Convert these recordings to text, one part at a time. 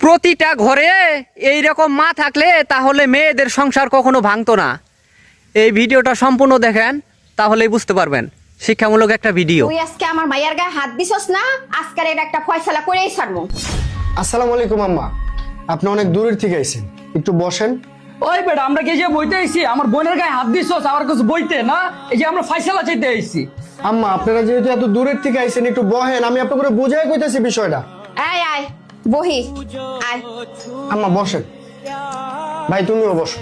প্রতিটা ঘরে এই রকম মা থাকলে তাহলে মেয়েদের সংসার কখনো ভাঙতো না। এই ভিডিওটা সম্পূর্ণ দেখেন, তাহলেই বুঝতে পারবেন। শিক্ষামূলক একটা ভিডিও। তুই আজকে আমার মাইয়ার গায়ে হাত দিছস না, আজকের এটা একটা ফয়সালা করেই ছাড়বো। আসসালামু আলাইকুম আম্মা, আপনি অনেক দূরের থেকে আইছেন, একটু বসেন। ওই বেটা, আমরা কি যে বইতে আইছি? আমার বোনের গায়ে হাত দিছস, আমার কাছে বইতে না? এই যে আমরা ফয়সালা চাইতে আইছি। আম্মা, আপনারা যেহেতু এত দূরের থেকে আইছেন, একটু বহেন, আমি আপনাকে বুঝাই কইতেছি বিষয়টা। আয় আয় বহি আয়। আম্মা বসেন, ভাই তুমিও বসো।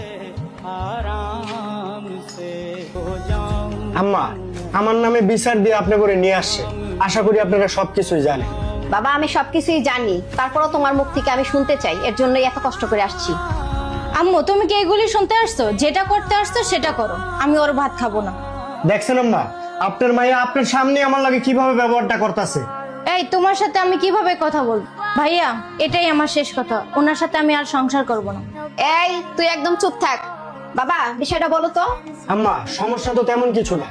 আম্মা, আমার নামে বিচার দিয়ে আপনি করে নিয়ে আসছে, আশা করি আপনারা সবকিছুই জানেন। বাবা, আমি সবকিছুই জানি, তারপরও তোমার মুখ থেকে আমি শুনতে চাই, এর জন্যই এত কষ্ট করে আসছি। আম্মু, তুমি কি এগুলি শুনতে আসছো? যেটা করতে আসছো সেটা করো, আমি ওর ভাত খাবো না। দেখছেন আম্মা, আপনার মাইয়া আপনার সামনে আমার লাগে কিভাবে ব্যবহারটা করতেছে। এই, তোমার সাথে আমি কিভাবে কথা বলবো? ভাইয়া, এটাই আমার শেষ কথা, ওনার সাথে আমি আর সংসার করব না। এই তুই একদম চুপ থাক। বাবা, বিষয়টা বলো তো। আম্মা, সমস্যা তো তেমন কিছু না।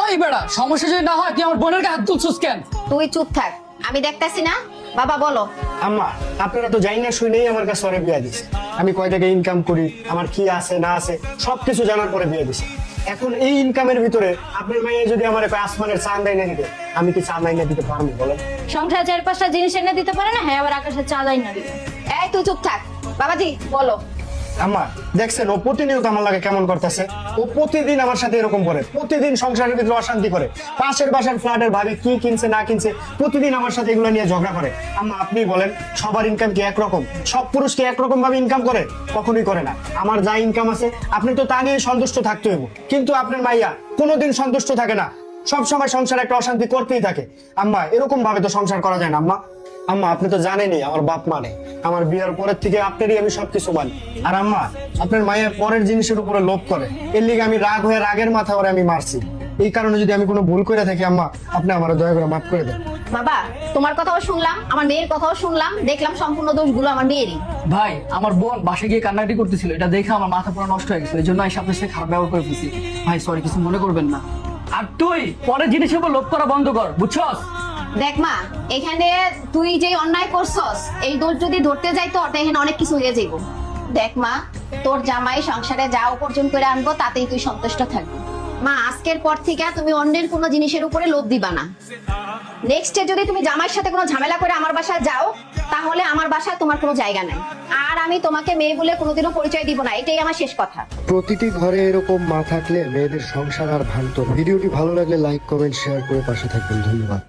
ওই বেটা, সমস্যা যদি না হয় তুই আমার বোনের গায়ে হাত তুলছস কেন? তুই চুপ থাক, আমি দেখতাছি না। বাবা বলো। আম্মা, আপনারা তো জানি না শুনেই আমার কাছে অনেক বিয়া দিছে। আমি কয় টাকা ইনকাম করি, আমার কি আছে না আছে সবকিছু জানার পরে বিয়ে দিছে। এখন এই ইনকামের ভিতরে আপনার মেয়ে যদি আমার আসমানের চাঁদ এনে দিতে, আমি কি চাঁদ এনে দিতে পারবো বলেন? সংসার 4-5টা জিনিস এনে দিতে পারে না, হ্যাঁ আবার আকাশের চাঁদাই না দিবে। এই তুই চুপ থাক। বাবাজি বলো। আম্মা, দেখছেন ও প্রতিনিয়ত আমার লাগে কেমন করতেছে। ও প্রতিদিন আমার সাথে এরকম করে, প্রতিদিন সংসারের ভিতরে অশান্তি করে। পাশের বাসার ফ্ল্যাটের ভাগে কি কিনছে না কিনছে প্রতিদিন আমার সাথে এগুলো নিয়ে ঝগড়া করে। আম্মা, আপনি বলেন, সবার ইনকাম কি একরকম? সব পুরুষ কি একরকম ভাবে ইনকাম করে? কখনোই করে না। আমার যা ইনকাম আছে আপনি তো তা নিয়ে সন্তুষ্ট থাকতে হইব, কিন্তু আপনার মাইয়া কোনোদিন সন্তুষ্ট থাকে না, সব সময় সংসারে একটা অশান্তি করতেই থাকে। আম্মা, এরকম ভাবে তো সংসার করা যায় না। আম্মা, আম্মা আপনি তো জানেনই আমার বাপ মানে আমার বিয়ের পরের থেকে আপনারই আমি সবকিছু মানি। আর আম্মা, আপনার মায়ের পরের জিনিসের উপরে লোভ করে, এর লিগে আমি রাগ হয়ে রাগের মাথা ওরে আমি মারছি। এই কারণে যদি আমি কোনো ভুল করে থাকি আম্মা, আপনি আমার দয়া করে মাফ করে দেন। বাবা, তোমার কথাও শুনলাম, আমার মেয়ের কথাও শুনলাম, দেখলাম সম্পূর্ণ দোষগুলো আমার মেয়েরই। ভাই, আমার বোন বাসায় গিয়ে কান্নাকাটি করতেছিল, এটা দেখে আমার মাথা পুরো নষ্ট হয়ে গেছে। এই জন্য এই সাথে সাথে খারাপ ব্যবহার করে ফেলছি। ভাই সরি, কিছু মনে করবেন না। আর তুই পরের জিনিসের উপর লোভ করা বন্ধ কর, বুঝছস? দেখ মা, এখানে তুই যে অন্যায় করছস, এই দোষ যদি ধরতে যাই তো এখানে অনেক কিছু হয়ে যাইব। দেখ মা, তোর জামাই সংসারে যা উপার্জন করে আনবো তাতেই তুই সন্তুষ্ট থাকবি। মা, আজকের পর থেকে তুমি অন্যের কোনো জিনিসের উপরে লোভ দিবা না। নেক্সটে যদি তুমি জামাইয়ের সাথে কোনো ঝামেলা করে আমার বাসায় যাও, তাহলে আমার বাসায় তোমার কোনো জায়গা নাই। আর আমি তোমাকে মেয়ে বলে কোনোদিনও পরিচয় দিব না, এটাই আমার শেষ কথা। প্রতিটি ঘরে এরকম মা থাকলে মেয়েদের সংসার আর ভাঙতো না। ভিডিওটি ভালো লাগলে লাইক কমেন্ট শেয়ার করে পাশে থাকবেন। ধন্যবাদ।